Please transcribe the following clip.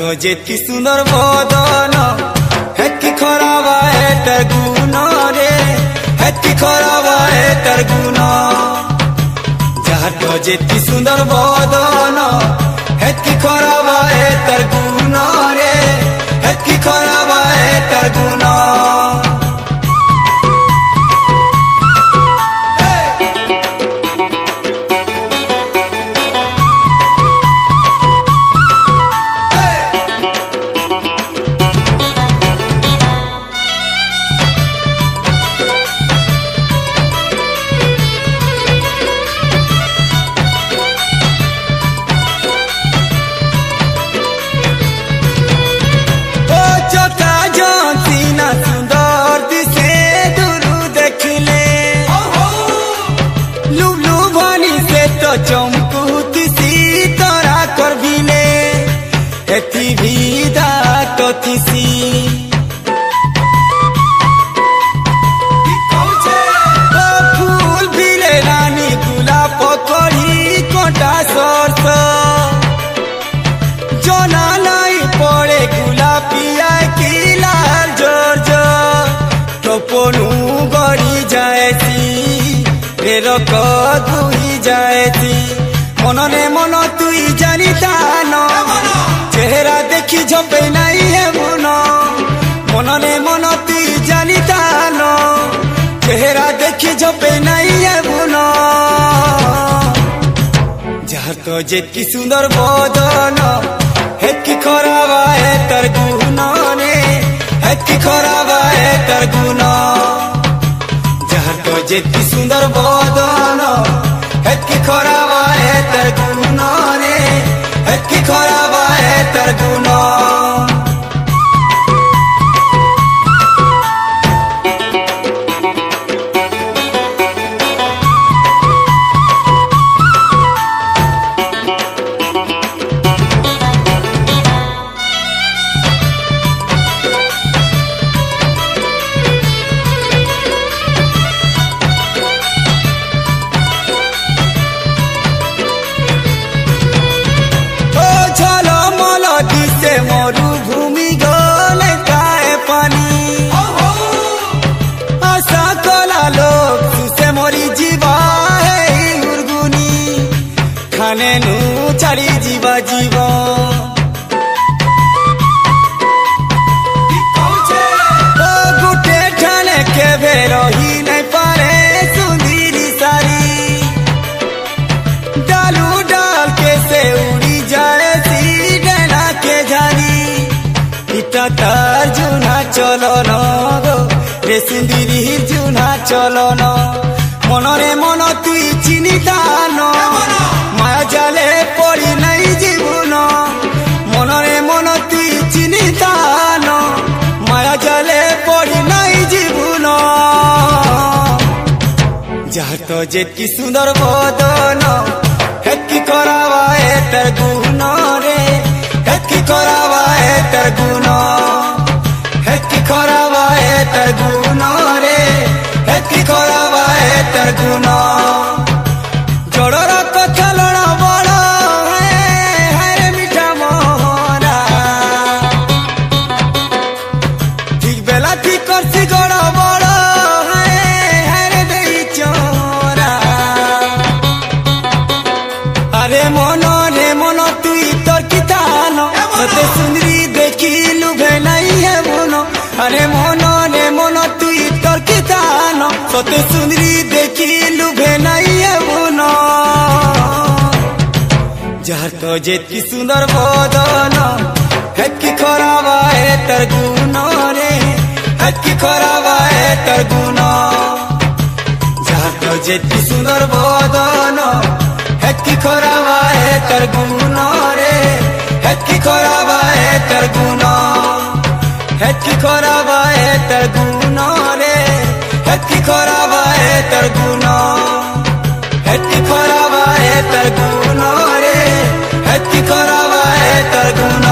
তো যে কি সুন্দর বদন হেকি খরাবা এটার গুণ রে হেকি খরাবা এটার গুণ যাহার তো যে কি সুন্দর বদন হেকি খরাবা এটার গুণ রে হেকি খরাবা এটার গুণ चमकुती तोरा करबिले एथी विदा तोथिसी फूल बिले रानी गुलाब पकड़ी कोटा सरस जना नहीं पड़े गुलाबिया की लाल जोर जोर टोपनू गड़ी जाएती फेर कदुई जाएती मनने मन तुई जानी तान चेहरा देखी झपे नहीं है मन मनने मन तुई जानी तान चेहरा देखी झपे नहीं है मन जार तो जेकी सुंदर बदन हेकी खराबा है तर गुण ने हेकी खराबा है तर गुण जार तो जेकी सुंदर बदन हेकी खराबा है तर गुण रे हेकी खराबा है तर गुण मरुभूमि गले काए पानी आशा कला लोग तुसे मरी जीवा है उर्गुनी खाने नू चली जीवा जीवा गुटे ठाने के भेरही नहीं पारे सुंदरी सारी डालू डाल के से उड़ी जाए तार जुना चलन गो रे सुंदरी जुना चलन मनरे मन तुई चिनी दान माया जाले पड़ी नहीं जीवन मनरे मन तुई चिनी दान माया जाले पड़ी नहीं जीवन जार तो जेकी सुंदर बदन हेकी खराबा है तर गुण रे हेकी खराबा है तर गुण हेकी खराबा है तर गुण रे हेकी खराबा है तर गुण जड़र कथा लड़ा बड़ा है रे मिठा मोहरा ठीक बेला ठीक करसी गड़ा बड़ा है रे देई चोरा अरे मन तुई तोर कितान सते सुंदरी देखी लुभे नहीं है मन अरे मन तुई तोर कितान सते सुंदरी देखी लुभे नहीं है मन जार तो जेकी सुंदर बदन हेकी खराबा है तर गुण रे हेकी खराबा है तर गुण जार तो जेकी सुंदर बदन हेकी खराबा है तर गुण रे हेकी खराबा है तर गुण हेकी खराबा है तर गुण रे हेकी खराबा है तर गुण हेकी खराबा है तर गुण रे हेकी खराबा है तर गुण